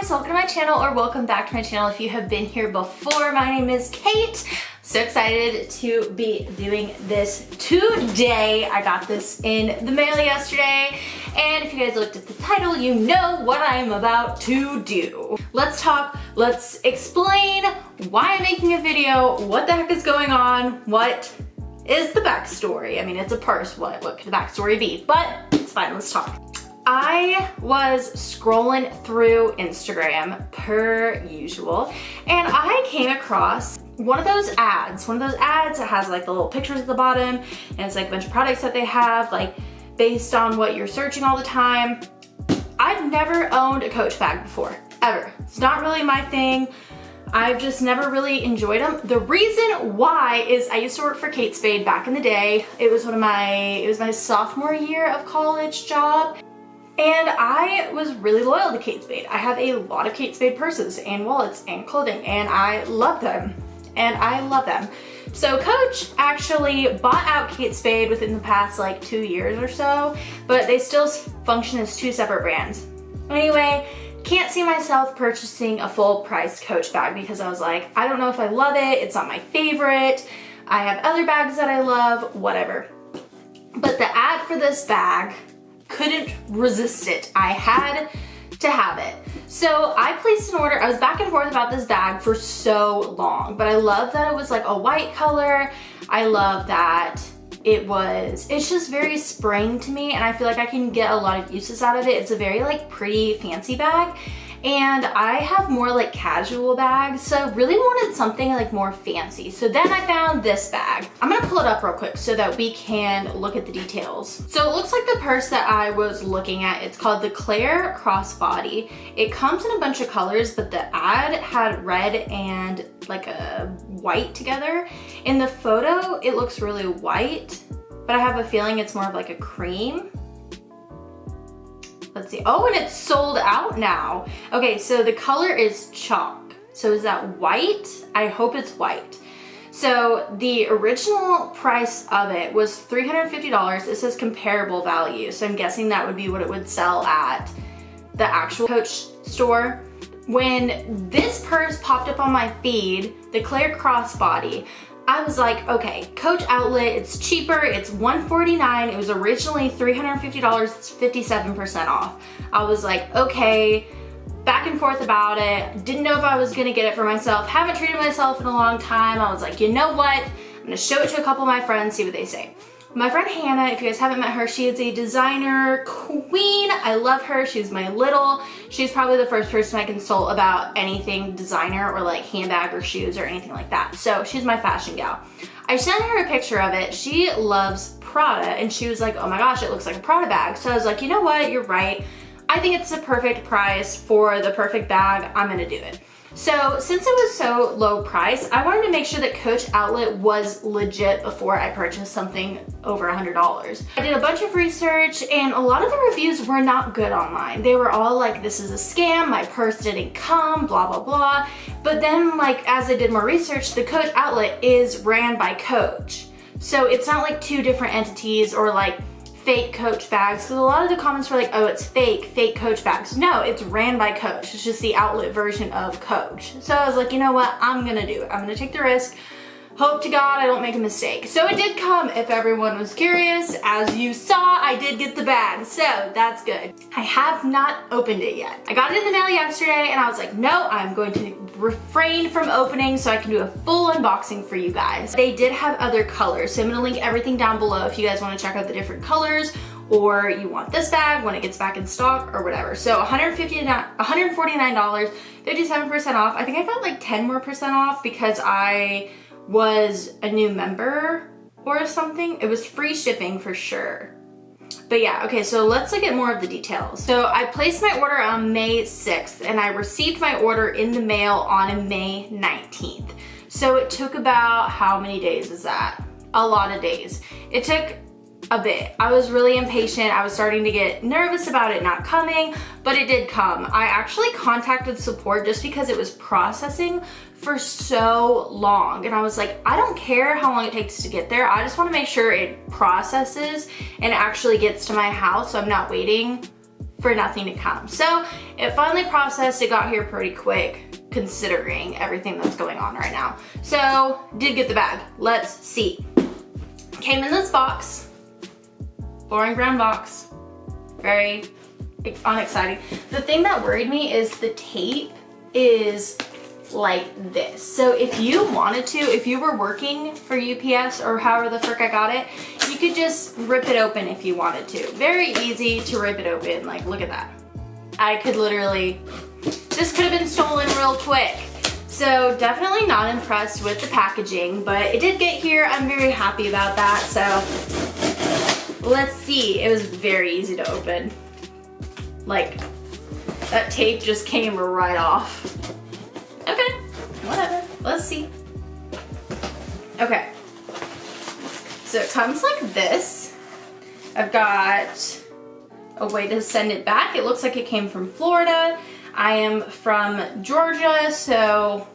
guys, welcome to my channel, or welcome back to my channel if you have been here before. My name is Kate. So excited to be doing this today. I got this in the mail yesterday, and if you guys looked at the title, you know what I am about to do. Let's talk, let's explain why I'm making a video, what the heck is going on, what is the backstory. I mean, it's a purse, what could the backstory be? But it's fine, let's talk. I was scrolling through Instagram per usual, and I came across one of those ads that has like the little pictures at the bottom, and it's like a bunch of products that they have, like based on what you're searching all the time. I've never owned a Coach bag before, ever. It's not really my thing. I've just never really enjoyed them. The reason why is I used to work for Kate Spade back in the day. It was my sophomore year of college job. And I was really loyal to Kate Spade. I have a lot of Kate Spade purses and wallets and clothing, and I love them. And I love them. So Coach actually bought out Kate Spade within the past like 2 years or so, but they still function as two separate brands. Anyway, can't see myself purchasing a full price Coach bag because I was like, I don't know if I love it, it's not my favorite, I have other bags that I love, whatever. But the ad for this bag, couldn't resist it. I had to have it. So I placed an order. I was back and forth about this bag for so long, but I love that it was like a white color. I love that it's just very spring to me, and I feel like I can get a lot of uses out of it. It's a very like pretty fancy bag, and I have more like casual bags, so I really wanted something like more fancy. So then I found this bag. I'm gonna pull it up real quick so that we can look at the details. So it looks like the purse that I was looking at, it's called the Klare Crossbody. It comes in a bunch of colors, but the ad had red and like a white together. In the photo, it looks really white, but I have a feeling it's more of like a cream. Let's see. Oh, and it's sold out now. Okay, so the color is chalk. So is that white? I hope it's white. So the original price of it was $350. It says comparable value. So I'm guessing that would be what it would sell at the actual Coach store. When this purse popped up on my feed, the Klare Crossbody, I was like, okay, Coach outlet, it's cheaper, it's $149. It was originally $350, it's 57% off. I was like, okay, back and forth about it. Didn't know if I was gonna get it for myself. Haven't treated myself in a long time. I was like, you know what? I'm gonna show it to a couple of my friends, see what they say. My friend Hannah, if you guys haven't met her, she is a designer queen. I love her, she's my little. She's probably the first person I consult about anything designer or like handbag or shoes or anything like that. So she's my fashion gal. I sent her a picture of it. She loves Prada, and she was like, oh my gosh, it looks like a Prada bag. So I was like, you know what, you're right. I think it's the perfect price for the perfect bag. I'm gonna do it. So since it was so low price, I wanted to make sure that Coach outlet was legit before I purchased something over $100. I did a bunch of research, and a lot of the reviews were not good online. They were all like, this is a scam, my purse didn't come, blah, blah, blah. But then like, as I did more research, the Coach outlet is ran by Coach. So it's not like two different entities or like fake Coach bags, because a lot of the comments were like, oh, it's fake Coach bags. No, it's ran by Coach. It's just the outlet version of Coach. So I was like, you know what, I'm gonna do it. I'm gonna take the risk. Hope to God I don't make a mistake. So it did come, if everyone was curious. As you saw, I did get the bag, so that's good. I have not opened it yet. I got it in the mail yesterday, and I was like, no, I'm going to refrain from opening so I can do a full unboxing for you guys. They did have other colors, so I'm gonna link everything down below if you guys wanna check out the different colors, or you want this bag when it gets back in stock or whatever. So $149, 57% off. I think I got like 10% more off because I was a new member or something. It was free shipping for sure. But yeah, okay, so let's look at more of the details. So I placed my order on May 6th, and I received my order in the mail on May 19th. So it took about, how many days is that? A lot of days. It took a bit. I was really impatient. I was starting to get nervous about it not coming, but it did come. I actually contacted support just because it was processing for so long, and I was like, I don't care how long it takes to get there. I just want to make sure it processes and actually gets to my house, so I'm not waiting for nothing to come. So it finally processed, it got here pretty quick considering everything that's going on right now. So did get the bag, let's see. Came in this box, boring brown box, very unexciting. The thing that worried me is the tape is like this. So if you wanted to, if you were working for UPS or however the frick I got it, you could just rip it open if you wanted to. Very easy to rip it open, like look at that. I could literally, this could have been stolen real quick. So definitely not impressed with the packaging, but it did get here. I'm very happy about that. So let's see. It was very easy to open. Like that tape just came right off. Okay, whatever, let's see. Okay, so it comes like this. I've got a way to send it back. It looks like it came from Florida. I am from Georgia, so,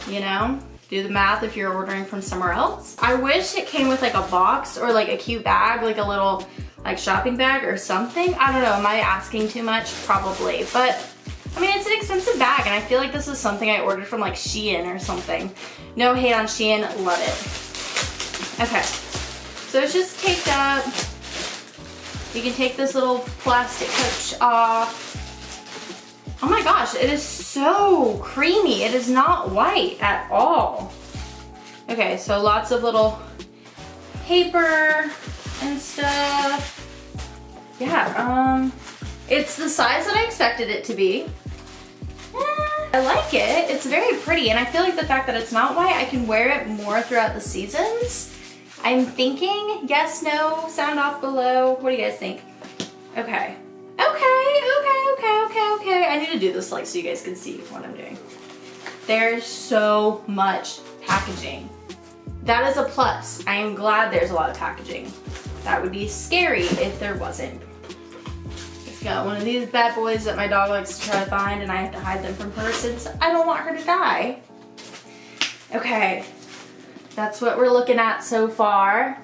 you know, do the math if you're ordering from somewhere else. I wish it came with like a box or like a cute bag, like a little like shopping bag or something. I don't know, am I asking too much? Probably, but I mean, it's an expensive bag, and I feel like this is something I ordered from like Shein or something. No hate on Shein, love it. Okay, so it's just taped up. You can take this little plastic coach off. Oh my gosh, it is so creamy. It is not white at all. Okay, so lots of little paper and stuff. Yeah, it's the size that I expected it to be. I like it. It's very pretty, and I feel like the fact that it's not white, I can wear it more throughout the seasons. I'm thinking yes, no, sound off below. What do you guys think? Okay. Okay. I need to do this like so you guys can see what I'm doing. There's so much packaging. That is a plus. I am glad there's a lot of packaging. That would be scary if there wasn't. It's got one of these bad boys that my dog likes to try to find, and I have to hide them from her since I don't want her to die. Okay, that's what we're looking at so far.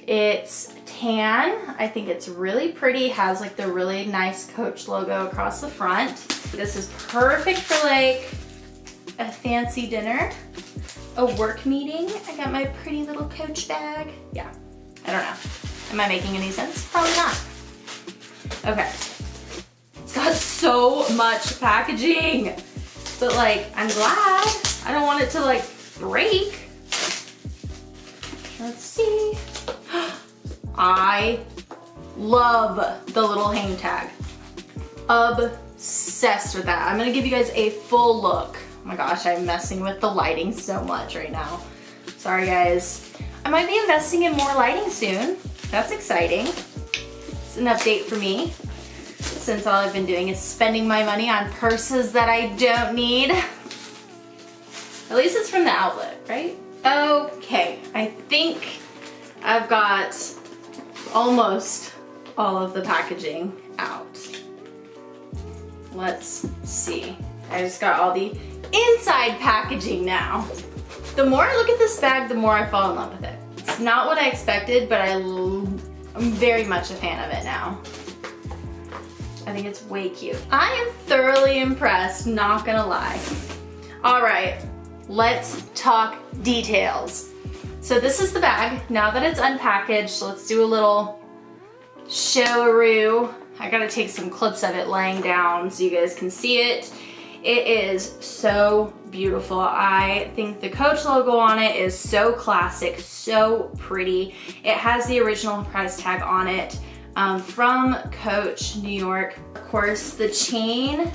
It's tan. I think it's really pretty. Has like the really nice Coach logo across the front. This is perfect for like a fancy dinner, a work meeting. I got my pretty little Coach bag. Yeah, I don't know. Am I making any sense? Probably not. Okay. It's got so much packaging, but like, I'm glad. I don't want it to like break. Let's see. I love the little hang tag. Obsessed with that. I'm gonna give you guys a full look. Oh my gosh, I'm messing with the lighting so much right now. Sorry guys. I might be investing in more lighting soon. That's exciting. It's an update for me, since all I've been doing is spending my money on purses that I don't need. At least it's from the outlet, right? Okay, I think I've got almost all of the packaging out. Let's see. I just got all the inside packaging now. The more I look at this bag, the more I fall in love with it. It's not what I expected, but I'm very much a fan of it now. I think it's way cute. I am thoroughly impressed, not gonna lie. All right, let's talk details. So this is the bag. Now that it's unpackaged, let's do a little show-a-roo. I gotta take some clips of it laying down so you guys can see it. It is so beautiful. I think the Coach logo on it is so classic, so pretty. It has the original price tag on it from Coach, New York. Of course, the chain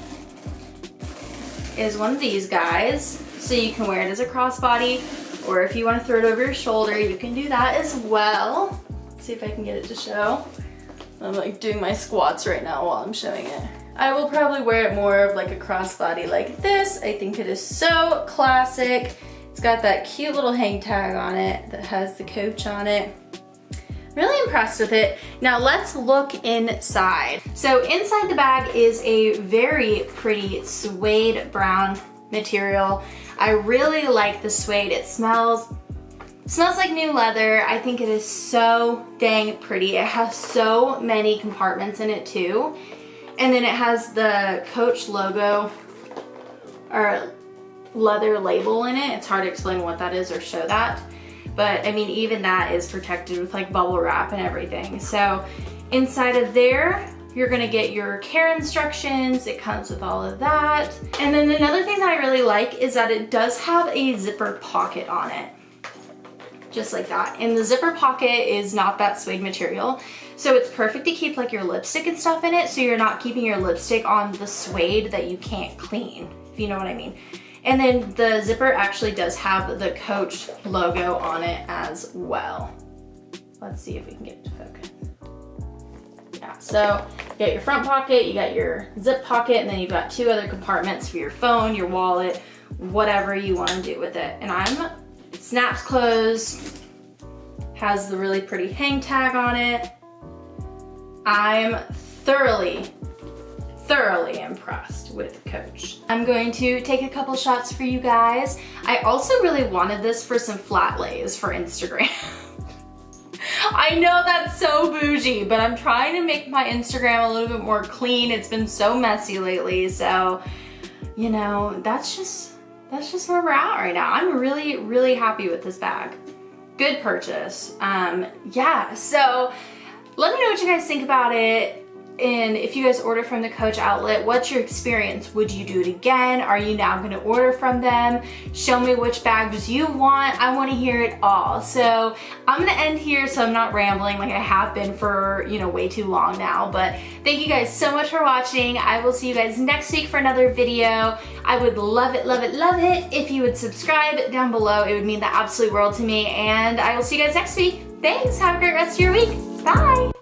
is one of these guys, so you can wear it as a crossbody, or if you want to throw it over your shoulder, you can do that as well. Let's see if I can get it to show. I'm like doing my squats right now while I'm showing it. I will probably wear it more of like a crossbody like this. I think it is so classic. It's got that cute little hang tag on it that has the Coach on it. Really impressed with it. Now let's look inside. So inside the bag is a very pretty suede brown material. I really like the suede. It smells It smells like new leather. I think it is so dang pretty. It has so many compartments in it too. And then it has the Coach logo or leather label in it. It's hard to explain what that is or show that. But I mean, even that is protected with like bubble wrap and everything. So inside of there, you're gonna get your care instructions. It comes with all of that. And then another thing that I really like is that it does have a zipper pocket on it. Just like that. And the zipper pocket is not that suede material. So it's perfect to keep like your lipstick and stuff in it, so you're not keeping your lipstick on the suede that you can't clean, if you know what I mean. And then the zipper actually does have the Coach logo on it as well. Let's see if we can get it to focus. Yeah, so you got your front pocket, you got your zip pocket, and then you've got 2 other compartments for your phone, your wallet, whatever you want to do with it. And it snaps closed, has the really pretty hang tag on it. I'm thoroughly impressed with Coach. I'm going to take a couple shots for you guys. I also really wanted this for some flat lays for Instagram. I know that's so bougie, but I'm trying to make my Instagram a little bit more clean. It's been so messy lately, so you know, that's just where we're at right now. I'm really happy with this bag. Good purchase. Yeah, so let me know what you guys think about it. And if you guys order from the Coach outlet, what's your experience? Would you do it again? Are you now gonna order from them? Show me which bags you want. I wanna hear it all. So I'm gonna end here so I'm not rambling like I have been for, you know, way too long now. But thank you guys so much for watching. I will see you guys next week for another video. I would love it if you would subscribe down below. It would mean the absolute world to me. And I will see you guys next week. Thanks, have a great rest of your week. Bye.